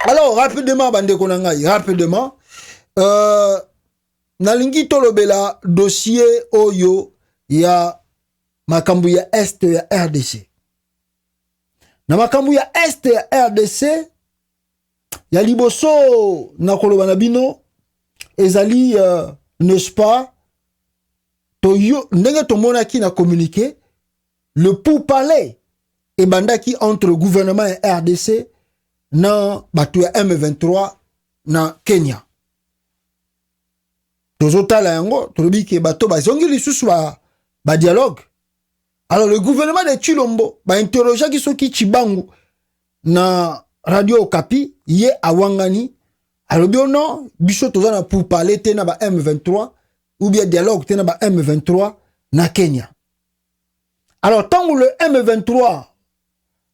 Alors, rapidement, bande konangai, rapidement, nalingi tolobela dossier oyo ya makambu ya Est ya RDC. Na makambu ya Est ya RDC, ya liboso na koloba na bino, ezali, n'est-ce pas, toyo, ndenge tomonaki na communiqué, le pourparler et bandaki entre le gouvernement et RDC na batu ya M23 na Kenya. Tozotala yango, tolobi ke bato bazongi lisusu ba dialogue. Alors le gouvernement de Chilombo ba interroger ki soki Chibangu na Radio Okapi ye awangani. Alors bien non, biso tozana pour parler te na ba M23 ou bien dialogue te na ba M23 na Kenya. Alors tant que le M23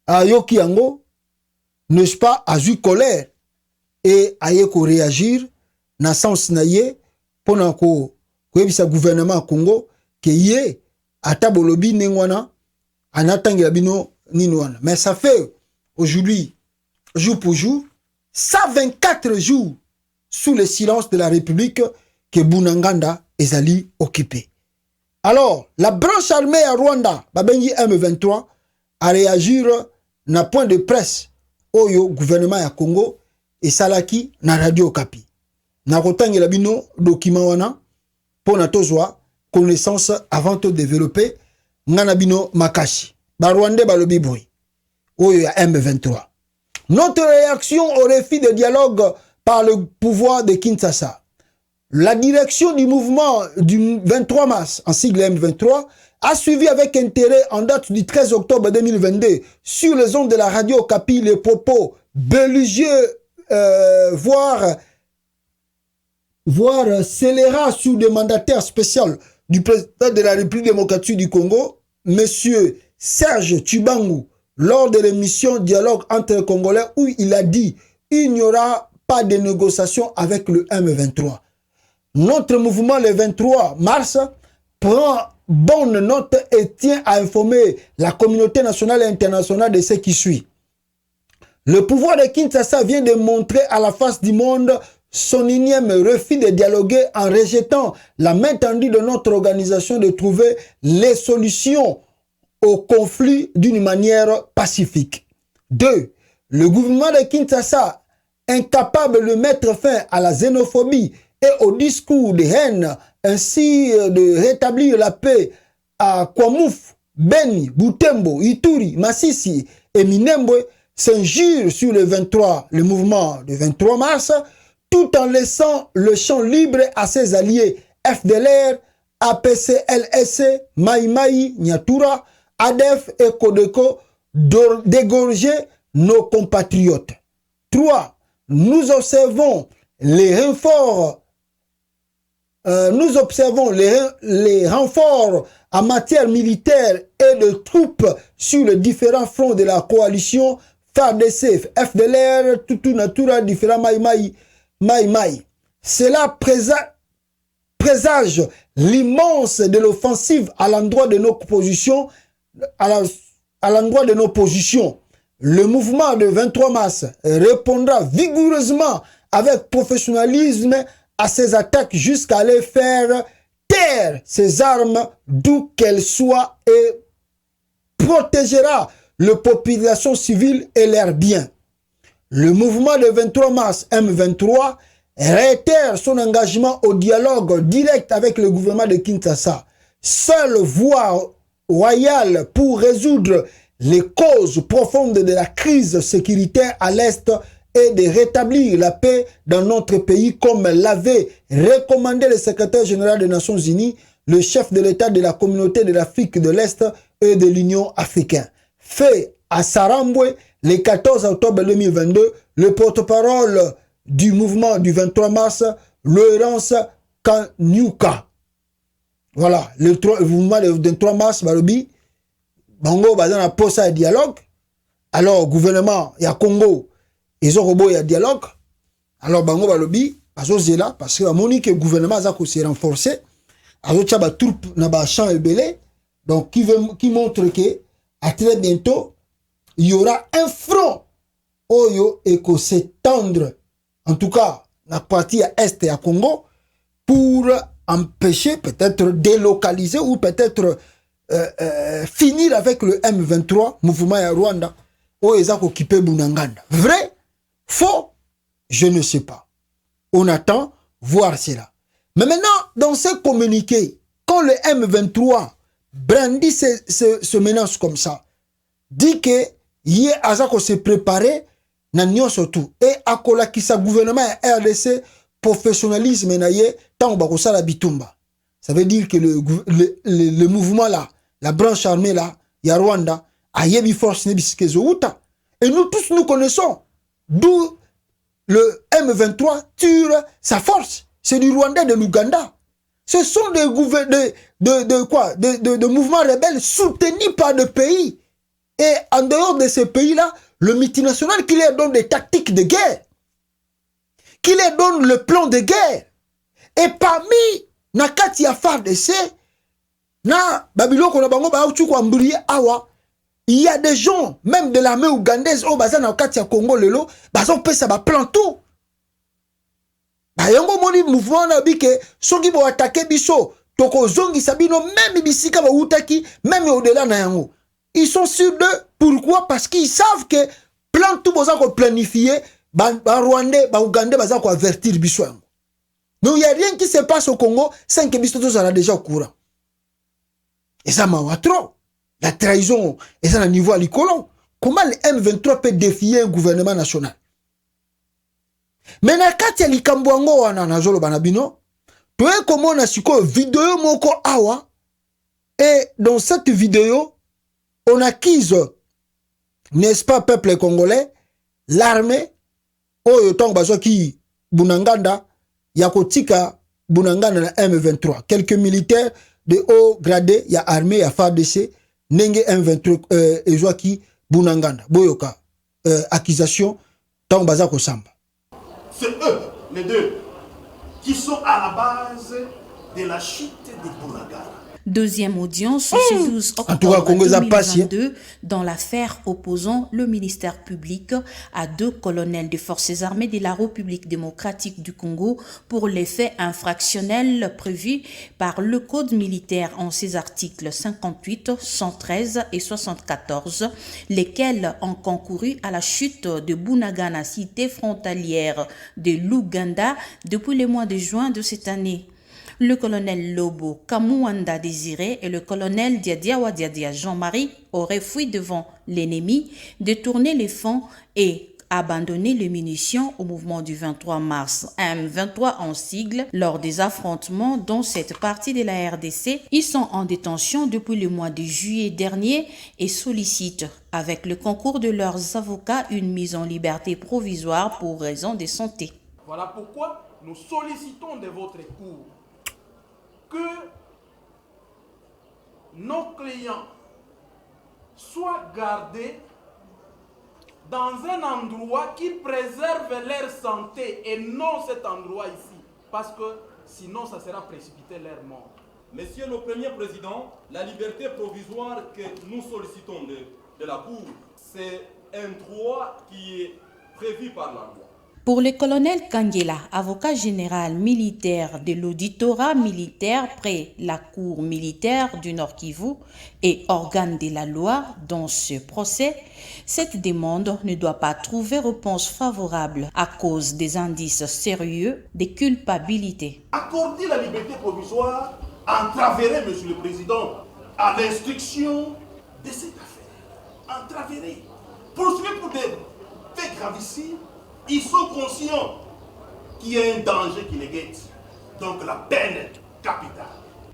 a yoki yango, n'est-ce pas, a eu colère et a yeko réagir na sens na ye pendant ko yebisa gouvernement Congo que ye atabolobi nengwana anatangi bino ninwana. Mais ça fait aujourd'hui, jour pour jour, 124 jours sous le silence de la République que Bunanganda ezali occupé. Alors, la branche armée à Rwanda, Babengi M23, a réagi na point de presse oyo gouvernement ya Congo et salaki na Radio Okapi. Na kotangi la bino document wana pona tozwa connaissance avant de développer ngana bino makashi. Ba Rwandais balobi boy oyo ya M23. Notre réaction au refus de dialogue par le pouvoir de Kinshasa. La direction du mouvement du 23 mars, en sigle M23, a suivi avec intérêt en date du 13 octobre 2022 sur les ondes de la Radio Okapi les propos belligereux, voire scélérats sur le mandataire spécial du président de la République démocratique du Congo, Monsieur Serge Tshibangu, lors de l'émission Dialogue entre les Congolais où il a dit il n'y aura pas de négociation avec le M23. Notre mouvement le 23 mars prend bonne note et tient à informer la communauté nationale et internationale de ce qui suit. Le pouvoir de Kinshasa vient de montrer à la face du monde son énième refus de dialoguer en rejetant la main tendue de notre organisation de trouver les solutions au conflit d'une manière pacifique. 2. Le gouvernement de Kinshasa, incapable de mettre fin à la xénophobie et au discours de haine, ainsi de rétablir la paix à Kwamouf, Beni, Butembo, Ituri, Massissi et Minembwe, s'injure sur le mouvement du 23 mars, tout en laissant le champ libre à ses alliés FDLR, APC-LSC, Maïmaï, Nyatura, ADEF et Kodeko d'égorger nos compatriotes. 3. Nous observons les renforts en matière militaire et de troupes sur les différents fronts de la coalition FARDC, FDLR, Tutu-Natura, différents Maïmaï. Cela présage l'immense de l'offensive à l'endroit de nos positions, à l'endroit de nos positions. Le mouvement de 23 mars répondra vigoureusement avec professionnalisme à ces attaques jusqu'à les faire taire ces armes d'où qu'elles soient et protégera les populations civiles et leurs biens. Le mouvement de 23 mars M23 réitère son engagement au dialogue direct avec le gouvernement de Kinshasa. Seule voie royale pour résoudre les causes profondes de la crise sécuritaire à l'Est et de rétablir la paix dans notre pays comme l'avait recommandé le secrétaire général des Nations Unies, le chef de l'État de la communauté de l'Afrique de l'Est et de l'Union africaine. Fait à Sarambwe le 14 octobre 2022, le porte-parole du mouvement du 23 mars, Laurence Kanyuka. Voilà, le mouvement du 23 mars, Barobi, Bango, Bazana, Posa et dialogue. Alors, gouvernement, il y a Congo, ils ont il y a dialogue. Alors, Bango, Balobi, là, parce que la monique, le gouvernement, s'est renforcé. Alors, il y a des troupes dans le champ et belé. Donc, qui montre que, à très bientôt, il y aura un front oyo eko s'étendre en tout cas la partie est à Congo pour empêcher, peut-être délocaliser ou peut-être finir avec le M23, mouvement à Rwanda, où ils ont occupé Bunanganda. Vrai? Faux? Je ne sais pas. On attend voir cela. Mais maintenant, dans ce communiqué, quand le M23 brandit ce menace comme ça, dit que y a se préparer na surtout et akola ki sa gouvernement RDC professionnalisme na ye tant ba la bitumba. Ça veut dire que le mouvement là, la branche armée là, ya Rwanda a yebi force ne biskezo uta. Et nous tous nous connaissons d'où le M23 tire sa force. C'est du Rwanda et de l'Ouganda. Ce sont des mouvements rebelles soutenus par des pays. Et en dehors de ces pays-là, le multinational qui leur donne des tactiques de guerre, qui leur donne le plan de guerre. Et parmi Nakati ya FARDC, na Babiloko na bango ba awa, il y a des gens, même de l'armée ougandaise, au bazan na Nakati ya Congo lelo, bazon pe ça ba plan tout. Ba yango moni mouvement na bike, soki bo attaquer biso, toko zongi sabino même bisika ba utaki, même au-delà na yango. Ils sont sûrs d'eux. Pourquoi? Parce qu'ils savent que plan tout besoin qu'on planifie, Rwandais, Ougandais, besoin qu'on avertir biso. Donc il n'y a rien qui se passe au Congo sans que biso soit déjà au courant. Et ça m'a trop. La trahison, et ça à niveau à l'écolon. Comment le M23 peut défier un gouvernement national? Mais na kati ya likambuango wana na zolo banabino, toi comment on a siko vidéo moko awa, et dans cette vidéo, on acquise, n'est-ce pas, peuple congolais, l'armée, oyo tong bazoki Bunanganda, yakotika Bunanganda na M23. Quelques militaires de haut gradé, ya armée, ya FARDC, nenge M23, ezoaki Bunanganda. Boyoka, accusation, tong bazako samba. C'est eux, les deux, qui sont à la base de la chute de Bunagana. Deuxième audience ce 12 octobre 2022 dans l'affaire opposant le ministère public à deux colonels des forces armées de la République démocratique du Congo pour les faits infractionnels prévus par le Code militaire en ses articles 58, 113 et 74, lesquels ont concouru à la chute de Bunagana, cité frontalière de l'Ouganda, depuis le mois de juin de cette année. Le colonel Lobo Kamouanda Désiré et le colonel Diadiawa Diadia Jean-Marie auraient fui devant l'ennemi, détourné les fonds et abandonné les munitions au mouvement du 23 mars M23 en sigle lors des affrontements dans cette partie de la RDC. Ils sont en détention depuis le mois de juillet dernier et sollicitent avec le concours de leurs avocats une mise en liberté provisoire pour raison de santé. Voilà pourquoi nous sollicitons de votre cour que nos clients soient gardés dans un endroit qui préserve leur santé et non cet endroit ici, parce que sinon ça sera précipité leur mort. Monsieur le Premier Président, la liberté provisoire que nous sollicitons de la Cour, c'est un droit qui est prévu par la loi. Pour le colonel Kangela, avocat général militaire de l'auditorat militaire près la Cour militaire du Nord Kivu et organe de la loi dans ce procès, cette demande ne doit pas trouver réponse favorable à cause des indices sérieux de culpabilité. Accorder la liberté provisoire entraverait, Monsieur le Président, à l'instruction de cette affaire. Entraverait. Poursuivre pour des faits gravissimes. Ils sont conscients qu'il y a un danger qui les guette. Donc la peine capitale.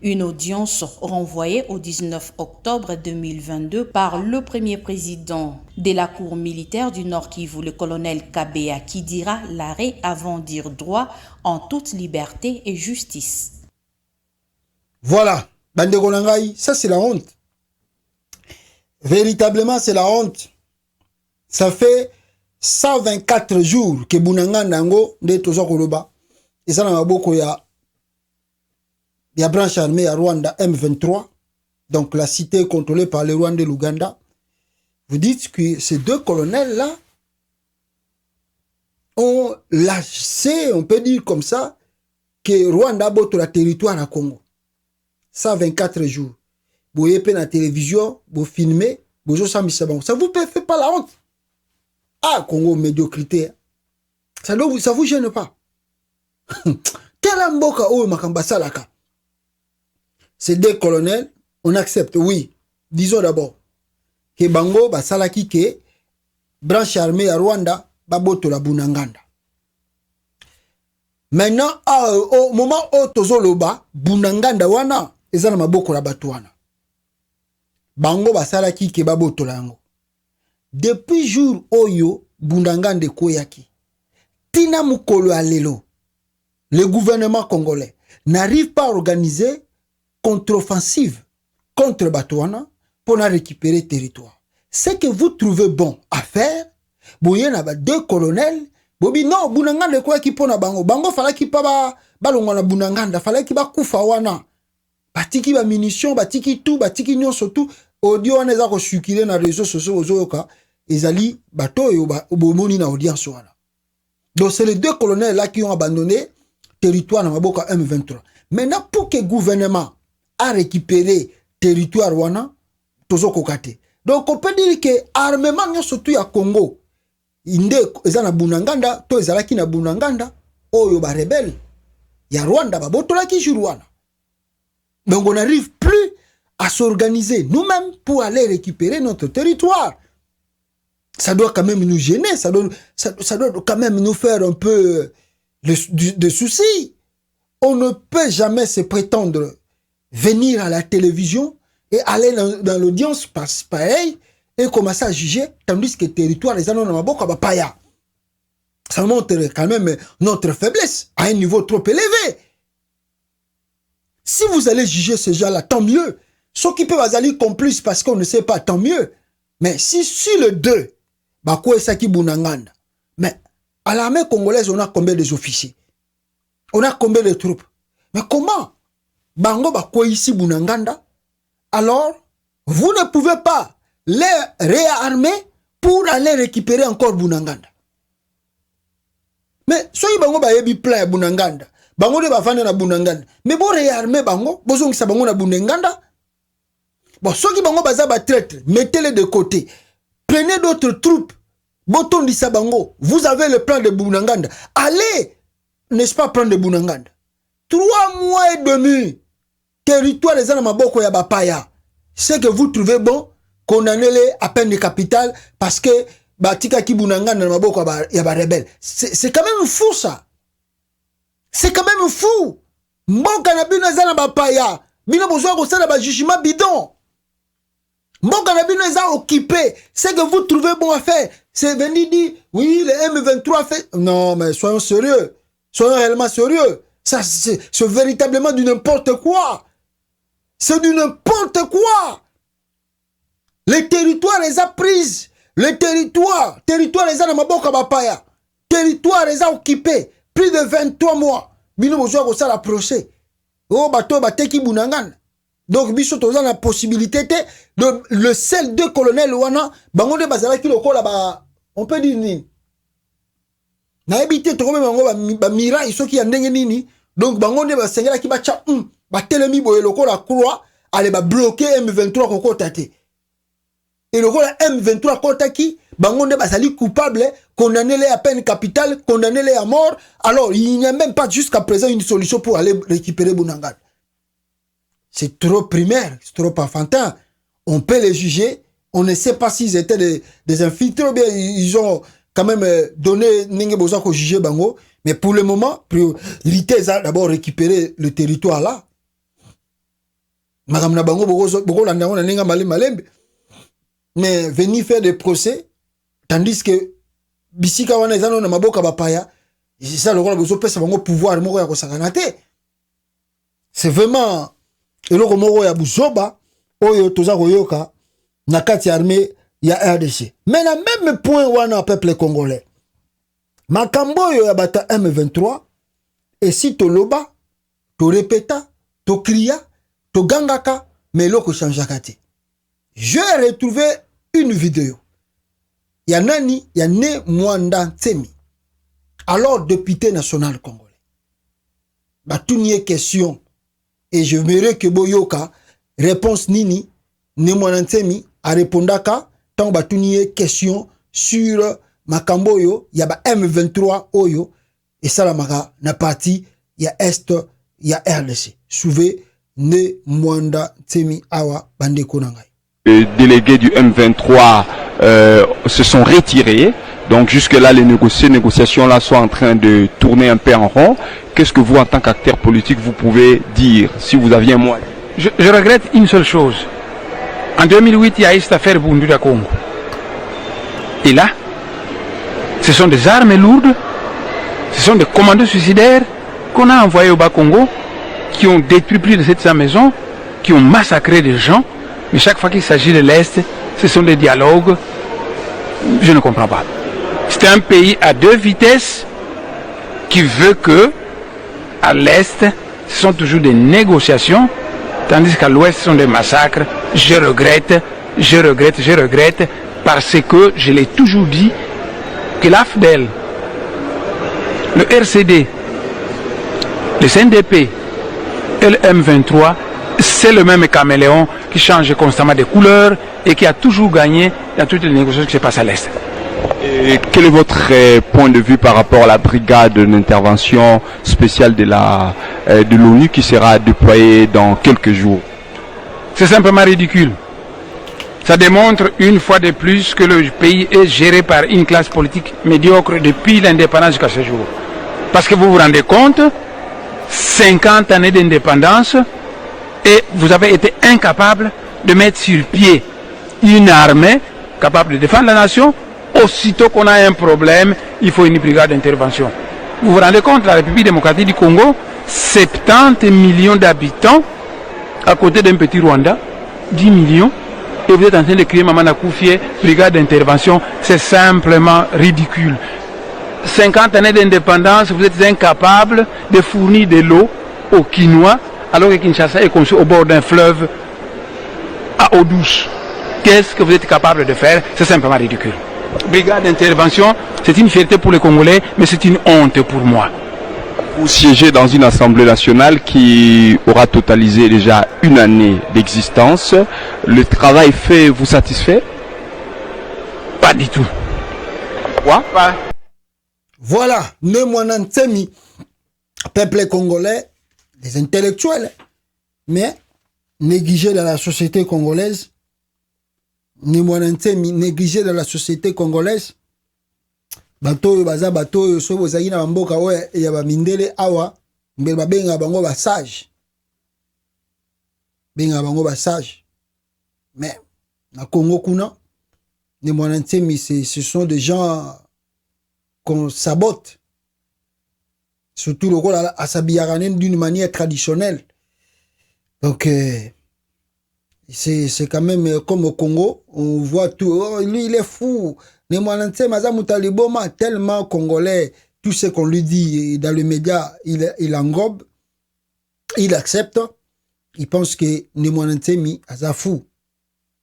Une audience renvoyée au 19 octobre 2022 par le premier président de la Cour militaire du Nord Kivu, le colonel Kabea, qui dira l'arrêt avant dire droit en toute liberté et justice. Voilà, Bande Golangaï, ça c'est la honte. Véritablement, c'est la honte. Ça fait 124 jours que Bunanganda ngo nde tozo koloba eza na maboko ya branche armée à Rwanda M23, donc la cité contrôlée par les Rwandais et l'Ouganda. Vous dites que ces deux colonels là là, c'est, on peut dire comme ça, que Rwanda a boto la territoire à Congo. 124 jours. Vous voyez dans la télévision, vous filmez, vous jouez ça vous fait pas la honte. Ah, Congo, médiocrité. Ça vous gêne pas. Mboka ou Makambasalaka. C'est des colonels, on accepte, oui. Disons d'abord que Bango, Basalaki, que branche armée à Rwanda, Baboto la Bunanganda. Maintenant, au moment où Tozoloba, Bunanganda wana, ezana maboko la batuana. Bango Basalaki, que Baboto la yango. Depuis jour Oyo, Bunangande Koyaki. Tina Mukolo Alelo. Le gouvernement congolais n'arrive pas à organiser contre-offensive contre Batouana pour récupérer le territoire. Ce que vous trouvez bon à faire, vous avez deux colonels, vous dites non, Bunanganda quoi qui pona bango. Bango fallait qu'il pas balongana Bunanganda, fallait qu'il pas koufa wana. Batiki ba munitions, batiki tout, batiki nyon surtout. Audio on eza ko circuler na réseaux sociaux ozoyoka, ezali bato yo ba bomoni na audience wana. Donc c'est les deux colonels là qui ont abandonné territoire na maboka M23. Maintenant, pour que le gouvernement a récupéré territoire wana, tozo kokate. Donc, on peut dire que l'armement, surtout à Congo, inde ezana Bunanganda, to ezalaki na Bunanganda, oyo ba rebelle, ya Rwanda, ba botola ki wana. Donc, on n'arrive plus à s'organiser nous-mêmes pour aller récupérer notre territoire. Ça doit quand même nous gêner, ça doit quand même nous faire un peu de soucis. On ne peut jamais se prétendre venir à la télévision et aller dans l'audience pareil et commencer à juger, tandis que le territoire les anons maboka bapaya. Ça montre quand même notre faiblesse à un niveau trop élevé. Si vous allez juger ces gens-là, tant mieux. Ceux qui peuvent aller complices parce qu'on ne sait pas, tant mieux. Mais si sur le 2, Bako Esaki Bunanganda, mais à l'armée congolaise, on a combien d'officiers? On a combien de troupes? Mais comment? Bango Bako ici Bunanganda? Alors, vous ne pouvez pas les réarmer pour aller récupérer encore Bunanganda. Mais soyez Bango Bayebi plein Bunanganda. Bango de Bafane na Bunanganda. Mais bon réarmer Bango, bozong sa Bango na Bunanganda. Bon, ceux qui Bango Baza ba traître, mettez-les de côté. Prenez d'autres troupes. Boton di Sabango, vous avez le plan de Bunanganda. Allez, n'est-ce pas, prendre de Bunanganda. 3 mois et demi, territoire des Anamaboko ya Bapaya. Ce que vous trouvez bon, condamnez-les à peine de capital parce que Batika ki Bunanganda na Maboko ya ba rebelle. C'est quand même fou ça. C'est quand même fou. Mboka na bino za na Bapaya. Bino besoin ko sala ba jugement bidon. Mboka na bino eza occupé. Ce que vous trouvez bon à faire, c'est venir dire, oui, le M23 fait... Non, mais soyons sérieux. Soyons réellement sérieux. Ça, c'est véritablement du n'importe quoi. C'est du n'importe quoi. Les territoires les a prises. Les territoires les a dans ma boca bapaya. Territoire les a occupés. Plus de 23 mois. Bino besoin que ça l'approcher. Oh, bateau, bateki bunangan. Donc, biso toza la possibilité de le seul deux colonels wana, bango de bazala ki loko là-bas. On peut dire ni. Na habité to bango ba mira iso ki ndenge nini. Donc bango de ba sengela ki ba cha ba telemi boye loko la croix, aller ba bloquer M23 koko tate. Et loko la M23 kotaki, bango de bazali coupable, condamné les à peine capitale, condamné les à mort. Alors, il n'y a même pas jusqu'à présent une solution pour aller récupérer Bunanganda. C'est trop primaire, c'est trop enfantin. On peut les juger. On ne sait pas s'ils étaient des infiltrés ou bien ils ont quand même donné Ninge Boza pour juger Bango. Mais pour le moment, priorité est d'abord récupérer le territoire là. Madame Nabango, mais venir faire des procès, tandis que Bissika wana ezano na maboka bapaya, c'est ça le rôle de pesa bango pouvoir moko ya kosakanate. C'est vraiment eloko moko ya buzoba oyo toza koyoka na kati armée ya RDC. Mais na même point wana peuple congolais. Makambo yo ya bata M23 et si to loba, to répéta, to cria, to gangaka, mais eloko changeaka te. Je vais retrouver une vidéo. Ya nani, ya ne Mwanda Tsemi. alors député national congolais. Tout n'y est question. Et je verrai que Boyoka, réponse nini, Nemwanantemi, a répondaka, tant tout n'y est question sur Makamboyo, il y a M23 Oyo, et Salamaka, na parti, il y a Est, il y a RDC. Souvez, ne Mwanda Tsemi Awa Bande Konangai. Les délégués du M23 se sont retirés. Donc jusque-là, les négociations là sont en train de tourner un peu en rond. Qu'est-ce que vous, en tant qu'acteur politique, vous pouvez dire, si vous aviez un mot à dire? Je regrette une seule chose. En 2008, il y a eu cette affaire Bundura Congo. Et là, ce sont des armes lourdes, ce sont des commandos suicidaires qu'on a envoyés au Bas-Congo, qui ont détruit plus de 700 maisons, qui ont massacré des gens. Mais chaque fois qu'il s'agit de l'Est, ce sont des dialogues. Je ne comprends pas. C'est un pays à deux vitesses qui veut que, à l'Est, ce sont toujours des négociations, tandis qu'à l'Ouest, ce sont des massacres. Je regrette, parce que je l'ai toujours dit, que l'AFDEL, le RCD, le CNDP et le M23, c'est le même caméléon qui change constamment de couleurs et qui a toujours gagné dans toutes les négociations qui se passent à l'Est. Et quel est votre point de vue par rapport à la brigade d'intervention spéciale de l'ONU qui sera déployée dans quelques jours? C'est simplement ridicule. Ça démontre une fois de plus que le pays est géré par une classe politique médiocre depuis l'indépendance jusqu'à ce jour. Parce que vous vous rendez compte, 50 années d'indépendance et vous avez été incapable de mettre sur pied une armée capable de défendre la nation. Aussitôt qu'on a un problème, il faut une brigade d'intervention. Vous vous rendez compte, la République démocratique du Congo, 70 millions d'habitants, à côté d'un petit Rwanda, 10 millions, et vous êtes en train de crier Maman Akoufié, brigade d'intervention, c'est simplement ridicule. 50 années d'indépendance, vous êtes incapable de fournir de l'eau aux Kinois, alors que Kinshasa est construit au bord d'un fleuve à eau douce. Qu'est-ce que vous êtes capable de faire? C'est simplement ridicule. Brigade d'intervention, c'est une fierté pour les Congolais, mais c'est une honte pour moi. Vous siégez dans une assemblée nationale qui aura totalisé déjà une année d'existence. Le travail fait vous satisfait? Pas du tout. Quoi? Voilà, Nemwanantemi, peuple congolais, les intellectuels, mais négligés dans la société congolaise. Nemwanantemi, négligé dans la société congolaise. Bato baza bato so bozaki na mboka oyo ya ba mindele awa mbele babenga bango ba sage. Benga bango ba sage. Mais na Congo kuna Nemwanantemi ce sont des gens qu'on sabote. Surtout le rôle à s'habiller d'une manière traditionnelle. Donc c'est quand même comme au Congo, on voit tout. Oh, lui il est fou. Tellement congolais, tout ce qu'on lui dit dans les médias, il englobe, il accepte, il pense que Nemwanantemi aza fou.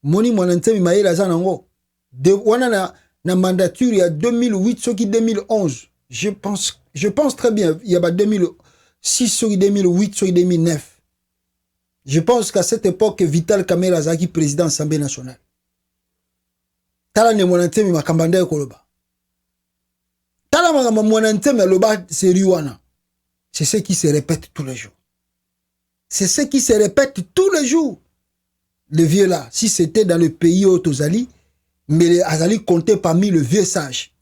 Moni Mwanantemi maïla aza nango. De wana na mandature il y a 2008 ce qui 2011. Je pense très bien, il y a 2006 sur 2008 sur 2009. Je pense qu'à cette époque Vital Kamerhe azaki président de l'Assemblée nationale. Tala Nemwanantemi makambanda ekoloba. Tala Nemwanantemi aloba seriwana. C'est ce qui se répète tous les jours. C'est ce qui se répète tous les jours. Le vieux là, si c'était dans le pays Otozali, mais les Azali comptaient parmi le vieux sage.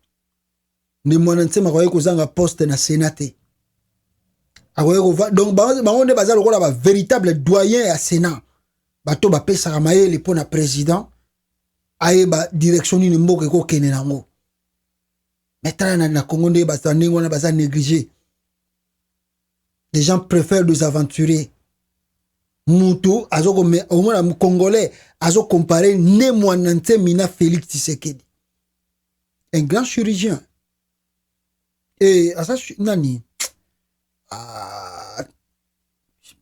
Nemwanantemi akoye kozanga poste na sénaté. Donc bangonde bazali lokola ba véritable doyen à Sénat. Bato ba pesa kamaye le pona président. Aye ba direction ni mboka ko kene nango. Maintenant na Congo nde ba standing wana baza négligé. Les gens préfèrent nous aventurer. Mutu azoko me au moins le Congolais azo comparer Nemwanantemi na Félix Tshisekedi. Un grand chirurgien. Et asa nani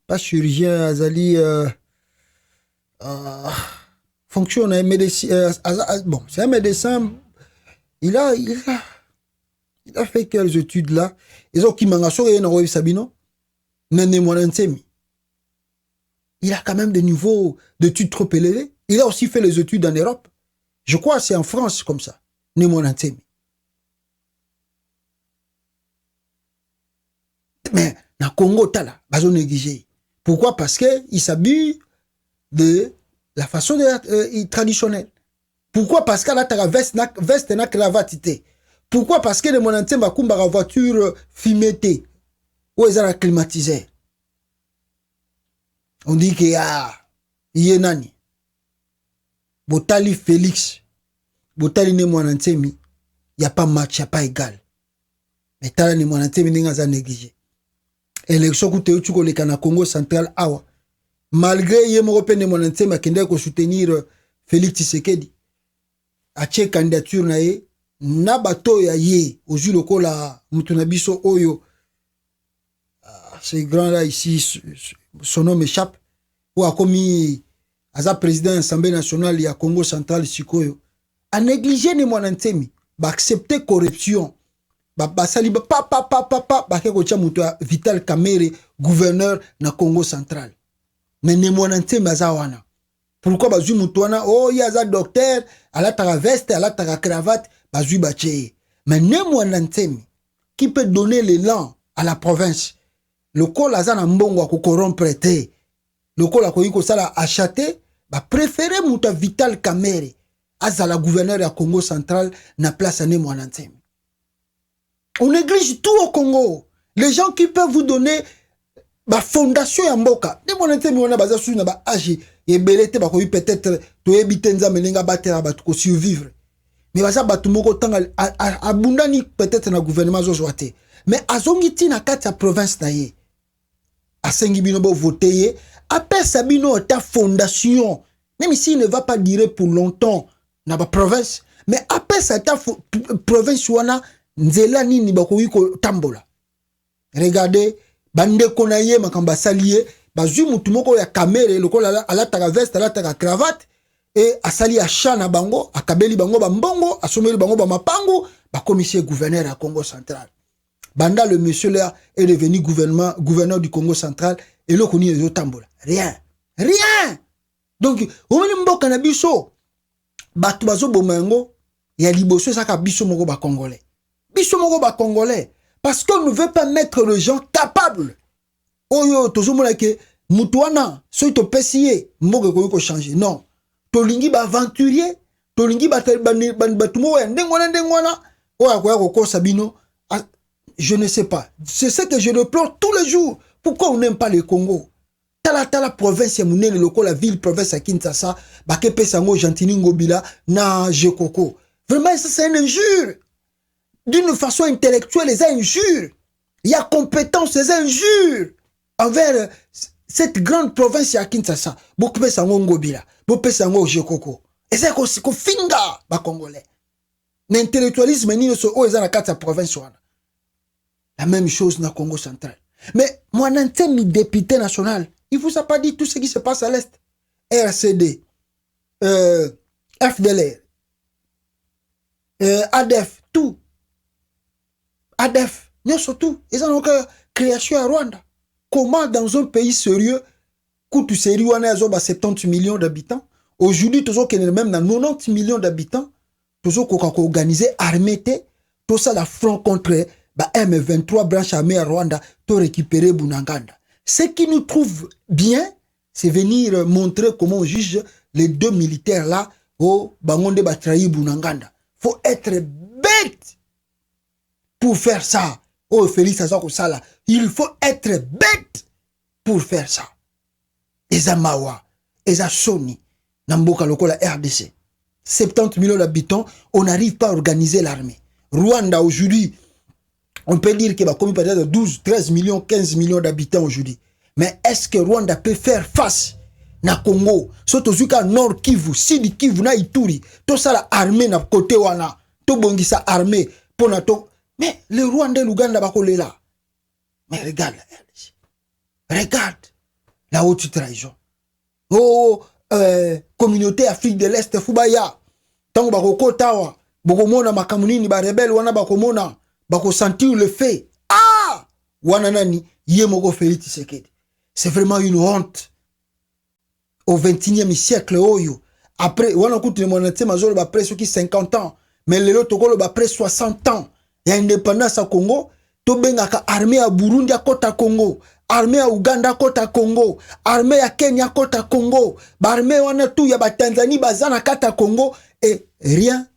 pas chirurgien azali fonctionne un médecin bon c'est un médecin il a Il a fait quelles études là? Ils ont qui mangaso et Noroy Sabino. Nene Mwanantemi. Il a quand même des niveaux d'études trop élevés. Il a aussi fait les études en Europe. Je crois que c'est en France comme ça. Nene Mwanantemi. Mais dans le Congo, tala, bazo négligé. Pourquoi? Parce qu'il s'abuse de la façon traditionnelle. Pourquoi? Parce qu'elle a ta veste na cravate. Pourquoi? Parce que les monantins va kumba la voiture fumée. Où est la climatisée? On dit que y a nani. Botali Félix. Botali ne monantemi. Il n'y a pas match, il n'y a pas égal. Mais tala ne monantemi n'est pas négligé. Élection que tu as eu au Congo central, awa. Malgré yé européen ne monantemi a kende ko soutenir Félix Tshisekedi. A tché candidature na ye. Na bato ya ye ozu lokola mutunabiso oyo ce grand là ici son nom m'échappe ou a commis aza président de l'Assemblée nationale ya Congo central sikoyo a négligé ne monantemi ba accepter corruption ba sali ba ba ke ko tia muto Vital Kamerhe gouverneur na Congo central mais ne monantemi aza wana. Pourquoi bazu muto wana oh ya aza docteur ala ta veste ala ta cravate. Mais Mwanantemi qui peut donner l'élan à la province. Le col a zana mbongo a corrompre. Le col a koyiko sala acheté, ba préféré muta Vital Kamerhe azala gouverneur à Congo central na place à Mwanantemi. On néglige tout au Congo. Les gens qui peuvent vous donner ba fondation ya mboka. Mwanantemi wana baza sou na ba agi et belete ba koyi peut-être to ebitenza melinga batera ba ko survivre. Mais baza batumoko tanga abundani peut-être na gouvernement zozoate. Mais azongiti na kati ya province na ye. Asengi bino bo voter après sabino ta fondation. Même si il ne va pas durer pour longtemps na ba province, mais après sa ta province wana nzela nini bakoyi ko tambola. Regardez bande konaye makamba salier bazui mutumoko ya Kamerhe lokola ala ta veste ala ta cravate. Et asali achana bango, akabeli bango bambongo, asomeli bango bamapango, ba commissaire gouverneur à Congo central. Banda le monsieur là est devenu gouverneur du Congo central et le koni les tambola. Rien. Donc, au même mboka na biso, batu bazo bomengo, ya liboso saka biso moko ba congolais. Biso moko ba congolais parce qu'on ne veut pas mettre les gens capables. Oyo tozo mona ke mutuana, so to pesier, mboka ko changer. Non. Tolingi ba aventurier, tolingi ba batumo ya ndengwana oya ko ko sabino. Je ne sais pas. C'est ce que je déplore tous les jours. Pourquoi on n'aime pas le Congo? Tala province ya munene loko la ville province à Kinshasa, ba ke pesango Gentini Ngobila na Jekoko. Vraiment ça c'est une injure. D'une façon intellectuelle, les injures. Il y a compétence, les injures envers cette grande province ya Kinshasa. Beaucoup pesango Ngobila. Bopesango Jekoko. Et c'est ko finga ba congolais. L'intellectualisme ni so o ezana kati ya province wana. La même chose na Congo central. Mais Mwanantemi député national, il vous a pas dit tout ce qui se passe à l'est. RCD, FDLR, ADF, tout. ADF, non surtout. Ils ont encore création à Rwanda. Comment dans un pays sérieux coûte sérieux on a 70 millions d'habitants. Aujourd'hui, toujours qu'il y a même dans 90 millions d'habitants, toujours qu'on a organisé armée, tout ça la front contre M23 branche armée à Rwanda pour récupérer Bunaganda. Ce qui nous trouve bien, c'est venir montrer comment on juge les deux militaires là au Bangonde Batrahi Bunaganda. Faut être bête pour faire ça. Oh Félix Azakosala, il faut être bête pour faire ça. Eza Mawa, Eza Sony, Namboka Lokola RDC. 70 millions d'habitants, on n'arrive pas à organiser l'armée. Rwanda aujourd'hui, on peut dire qu'il va comme peut-être 12, 13 millions, 15 millions d'habitants aujourd'hui. Mais est-ce que Rwanda peut faire face na Congo? Surtout jusqu'à Nord Kivu, Sud Kivu, na Ituri, tout ça la armée na côté wana, tout bongisa armée pour na to. Mais le Rwanda et l'Ouganda va coller là. Mais regarde la RDC. Regarde la haute trahison. Oh, communauté Afrique de l'Est, Fubaya. Tango bako tawa. Bokomona makamunini ba rebelle wana bakomona. bako sentir le fait. Ah! Wananani, Yemoko Félix Tshisekedi. C'est vraiment une honte. Au 21e siècle, oyo. Après, wana koute le monate major ba après ceux qui 50 ans. Mais le tokolo ba après 60 ans. Il y a indépendance à Congo. To bengaka armée à Burundi à Kota Congo. Armée à Uganda Kota Congo. Armée à Kenya Kota Congo. Ba armée wana tout ya ba Tanzanie bazana Kata Congo. Et rien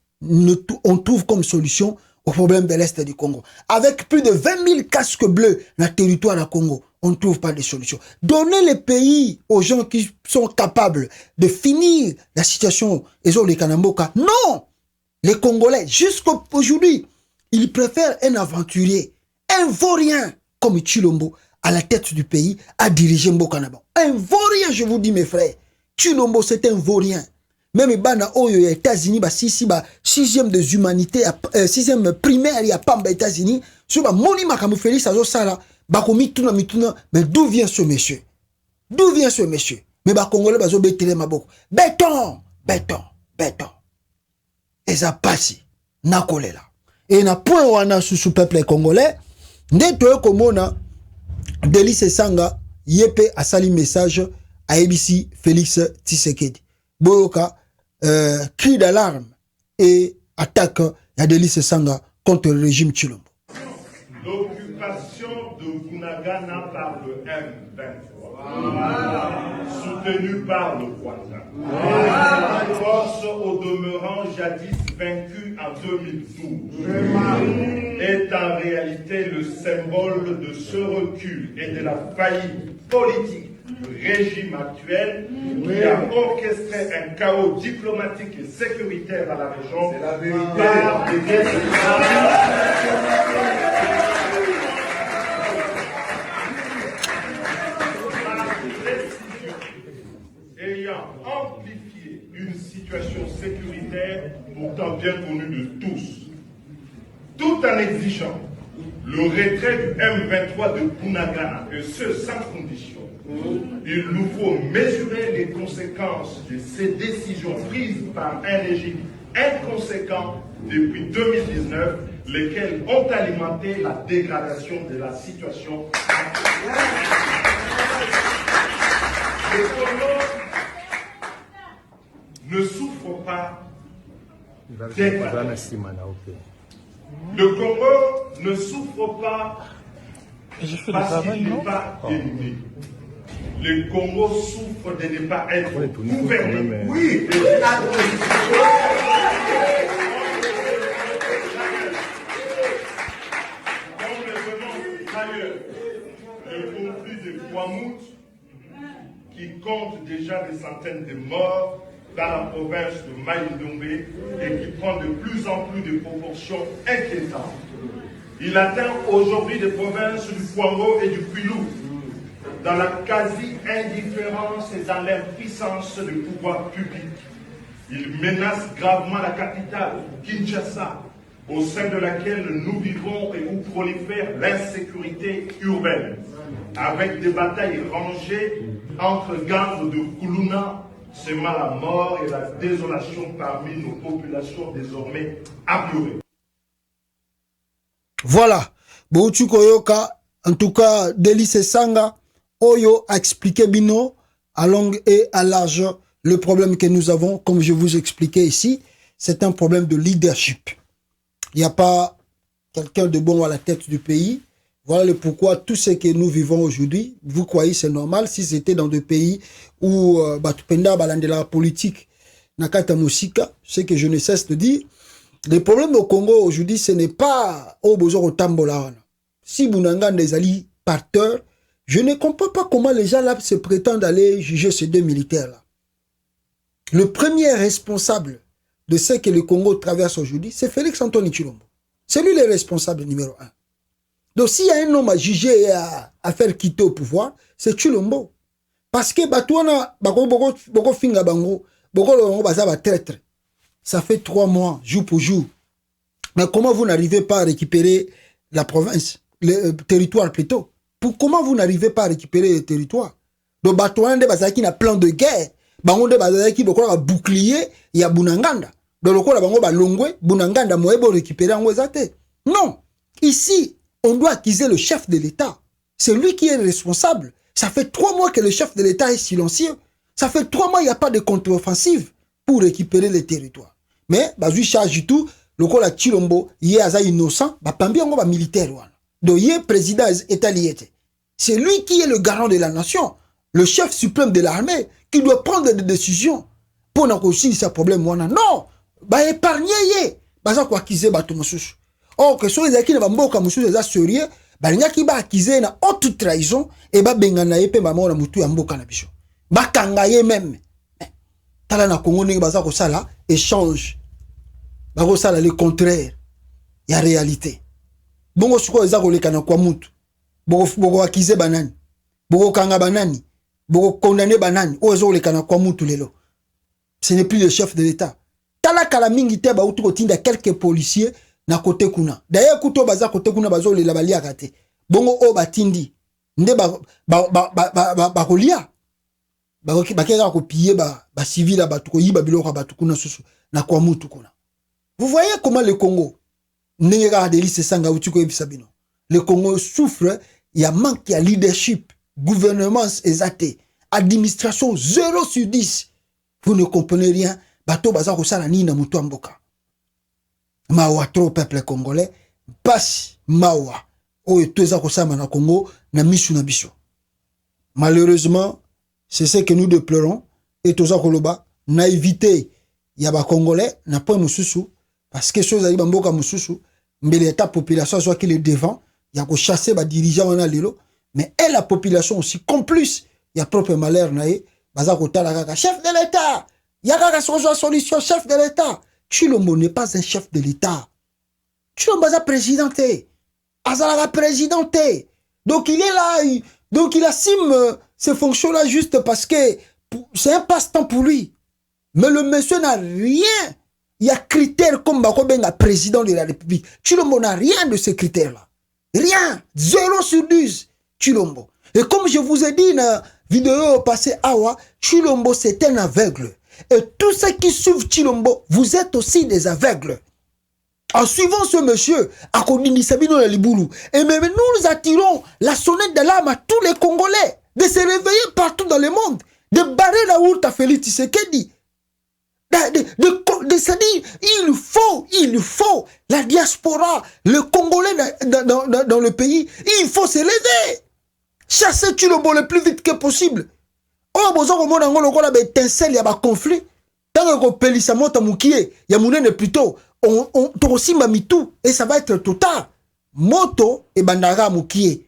on trouve comme solution au problème de l'Est du Congo. Avec plus de 20 000 casques bleus dans le territoire du Congo, on ne trouve pas de solution. Donnez les pays aux gens qui sont capables de finir la situation. Et les Kanamboka. Non! Les Congolais, jusqu'à aujourd'hui, ils préfèrent un aventurier, un vaurien comme Tshilombo à la tête du pays à diriger Mbokanaba. Un vaurien, je vous dis mes frères. Tshilombo, c'est un vaurien. Même bana oyo ya États-Unis ba sixième des humanités sixième primaire ya pamba États-Unis sur ba moni makamu Félix azo sala ba ko mituna mais d'où vient ce monsieur? D'où vient ce monsieur? Mais ba congolais bazo betele maboko. Béton. Et ça passe na kolela. Et na point wana sous peuple congolais ndeto komona Délice Sanga yepe asali message à ABC Félix Tshisekedi. Boyoka cri d'alarme et attaque à Délice Sanga contre le régime Tshilombo. L'occupation de Bunagana par le M23, soutenu par le Rwanda, force au demeurant jadis vaincu en 2012, est en réalité le symbole de ce recul et de la faillite politique du régime actuel qui a orchestré un chaos diplomatique et sécuritaire dans la région par des décisions ayant amplifié une situation sécuritaire pourtant bien connue de tous, tout en exigeant le retrait du M23 de Bunagana, et ce sans condition. Il nous faut mesurer les conséquences de ces décisions prises par un régime inconséquent depuis 2019, lesquelles ont alimenté la dégradation de la situation actuelle. Le Congo ne souffre pas d'être. Le Congo ne souffre pas parce qu'il n'est pas ennemi. Le Congo souffre de ne pas être gouverné. Oui. Comme le dénonce ailleurs, le conflit de Kwamut, qui compte déjà des centaines de morts dans la province de Maïndombe et qui prend de plus en plus de proportions inquiétantes. Il atteint aujourd'hui des provinces du Kwango et du Kwilu, dans la quasi-indifférence et dans l'impuissance du pouvoir public. Il menace gravement la capitale, Kinshasa, au sein de laquelle nous vivons et où prolifère l'insécurité urbaine, avec des batailles rangées entre gangs de Kuluna, semant la mort et la désolation parmi nos populations désormais apeurées. Voilà. Boutu Koyoka, en tout cas, Délice Sanga, Oyo a expliqué Bino à longue et à large le problème que nous avons, comme je vous expliquais ici, c'est un problème de leadership. Il n'y a pas quelqu'un de bon à la tête du pays. Voilà le pourquoi tout ce que nous vivons aujourd'hui, vous croyez c'est normal si c'était dans des pays où Batupenda Balandela politique Nakata Musika, ce que je ne cesse de dire. Le problème au Congo aujourd'hui, ce n'est pas au besoin au Tambola. Si Bunanga des alliés parteur, je ne comprends pas comment les gens là se prétendent aller juger ces deux militaires-là. Le premier responsable de ce que le Congo traverse aujourd'hui, c'est Félix Antoine Tshilombo. C'est lui le responsable numéro 1. Donc s'il y a un homme à juger et à faire quitter au pouvoir, c'est Tshilombo. Parce que Batouana, Boko Finga Bango, Boko Bazaba traître. Ça fait 3 mois, jour pour jour. Mais comment vous n'arrivez pas à récupérer la province, le territoire plutôt? Comment vous n'arrivez pas à récupérer le territoire? Donc Batouana Bazaki n'a plan de guerre. Bango de Bazaki Boko a bouclier, il y a Bunanganda. Donc le Bango Balongwe, Bunanganda Moebo récupérer en Wezate. Non. Ici, on doit accuser le chef de l'État. C'est lui qui est responsable. Ça fait 3 mois que le chef de l'État est silencieux. Ça fait 3 mois, il n'y a pas de contre-offensive pour récupérer les territoires. Mais, lui charge du tout, le coup la Chilombo, il est innocent, pambi on va militaire. Donc, il est président État lié. C'est lui qui est le garant de la nation, le chef suprême de l'armée, qui doit prendre des décisions pour nous aussi ce problème. Non, épargner, ça quoi accuser bateau monsieur. Or que sur les acquis ne va mboka monsieur les sérieux, qui va accuser na haute trahison et bengana yepe maman na mutu ya mboka na biso. Kangaye même. Tala na Congo ne baza ko sala échange. Ba ko sala le contraire. Il y a réalité. Bongo suko eza ko lekana kwa mutu. Boko accuser banani. Boko kanga banani. Boko condamner banani. O ezo lekana kwa mutu lelo. Ce n'est plus le chef de l'État. Tala kala mingi te ba utu ko tinda quelques policiers na côté kuna. D'ailleurs kuto baza côté kuna bazo le labali akate. Bongo o batindi. Nde ba kolia. Bakeka ko piller ba civil ba to yiba biloko ba tukuna susu na kwa mutu kuna. Vous voyez comment le Congo n'engega délice sanga utu ko ebisabino. Le Congo souffre, il y a manque de leadership, gouvernement exaté, administration 0 sur 10. Vous ne comprenez rien. Bato baza ko sala ni na mutu amboka. Mawa trop peuple congolais, passe mawa. O etoza ko sama na Congo na misu na biso. Malheureusement, c'est ce que nous déplorons. Et toza koloba na éviter yaba congolais na point mususu parce que chose ali bamboka mususu mbele état population soit qui le devant ya ko chasser ba dirigeant na lelo mais et la population aussi complice ya propre malheur na e baza ko tala kaka chef de l'état ya kaka solution chef de l'état. Chilombo n'est pas un chef de l'état. Chilombo est présidenté. Azala présidenté. Donc il est là, donc il assume ces fonctions-là juste parce que c'est un passe-temps pour lui. Mais le monsieur n'a rien. Il y a critères comme Bakobenga, président de la République. Chilombo n'a rien de ces critères-là. Rien. 0 sur 10. Chilombo. Et comme je vous ai dit dans la vidéo passée, Chilombo c'est un aveugle. Et tous ceux qui suivent Chilombo, vous êtes aussi des aveugles. En suivant ce monsieur, à Kodini Sabino la Liboulou, et même nous attirons la sonnette d'alarme à tous les Congolais de se réveiller partout dans le monde, de barrer la route à Félix Tshisekedi. C'est-à-dire, il faut la diaspora, le Congolais dans le pays, il faut se lever. Chasser Chilombo le plus vite que possible. Oh, bozo ko mona ngolo ko la étincelle ya ba conflit. Tant que pelisa mota mukie, ya munene plutôt, on tokosimba mitou et ça va être total. Moto e bandara mukie.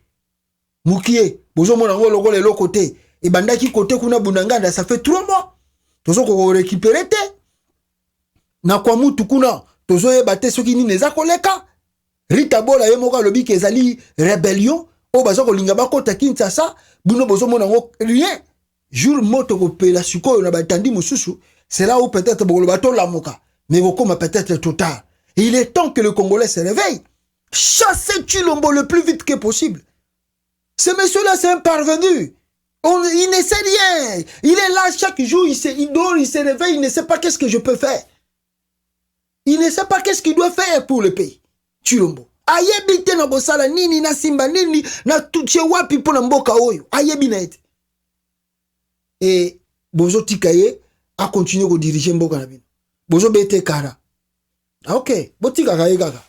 Mukie, bozo mona ngolo ko le l'autre côté. Et bandaki côté kuna bunanganda, ça fait 3 mois. Tozo ko récupérer te. Na kwa mutu kuna, tozo e baté soki ni neza koleka. Rita bola ye moka lobi ke ezali rébellion. O bazo ko linga ba kota Kinshasa, buno bozo mona ngo rien. Jour moto ko pela suko na batandi mususu, c'est là où peut-être bolo bato la moka, mais comme peut-être total. Et il est temps que le Congolais se réveille. Chassez Chilombo le plus vite que possible. Ce monsieur-là, c'est un parvenu. Il ne sait rien. Il est là chaque jour, il dort, il se réveille, il ne sait pas qu'est-ce que je peux faire. Il ne sait pas qu'est-ce qu'il doit faire pour le pays. Chilombo. Ayebite na bosala nini na simba nini na tuche wapi po na mboka oyo. Ayebinete. Et Bozo Tikaye a continué à diriger Mboka na bino. Bozo bete kara. Ah ok, botika kaye gaga.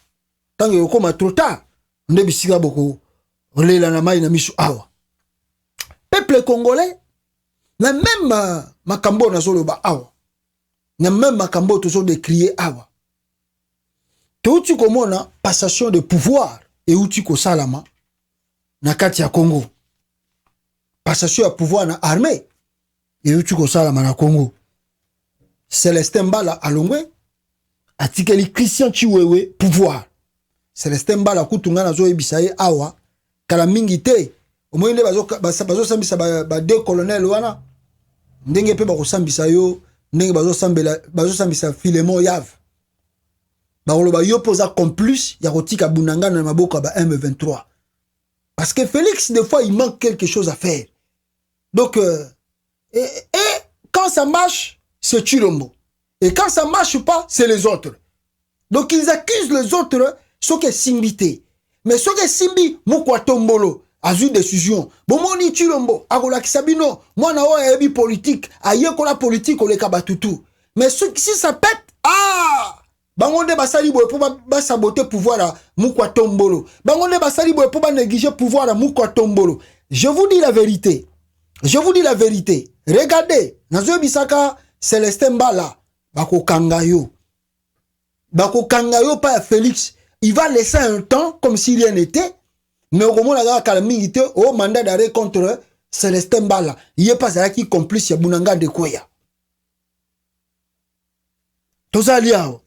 Tangi okoma trop tard, nde bisika boko olela na mai na misu awa. Peuple congolais na même makambo na zoloba awa. Na même makambo tozo de crier awa. Touti komona passation de pouvoir et uti ko salama na kati ya Congo. Passation de pouvoir na armée. Et tu ça la Congo. Célestin Mbala alongwe atikeli Christian Chiwewe pouvoir. Célestin Mbala kutunga na zo ebisaye awa kala mingi te. Omoyende bazo sambisa ba deux colonels wana. Ndenge pe ba ko sambisa yo, ndenge bazo sambisa Filemon Yav. Ba lo ba yo posa complice ya kotika bunanga na maboko ba M23. Parce que Félix des fois il manque quelque chose à faire. Donc et quand ça marche, c'est Chilombo. Et quand ça marche pas, c'est les autres. Donc ils accusent les autres, ce qui est simbité. mais ce que simbi mukwa tombolo azu décision bomoni Tshilombo akolakisa bino mwana oyo ayebi politique ayekola politique oleka batutu mais si ça pète bangonde basali boye po ba saboter pouvoir à mukwa tombolo bangonde basali boye po ba négliger pouvoir à mukwa tombolo. Je vous dis la vérité, regardez nazo bisaka Célestin Mbala bako kangayo pa Félix, il va laisser un temps comme s'il y en était. Mais au moment où au mandat d'arrêt contre Célestin Mbala, il n'est pas qui complice ya Bunanga de Koya. Tozalia.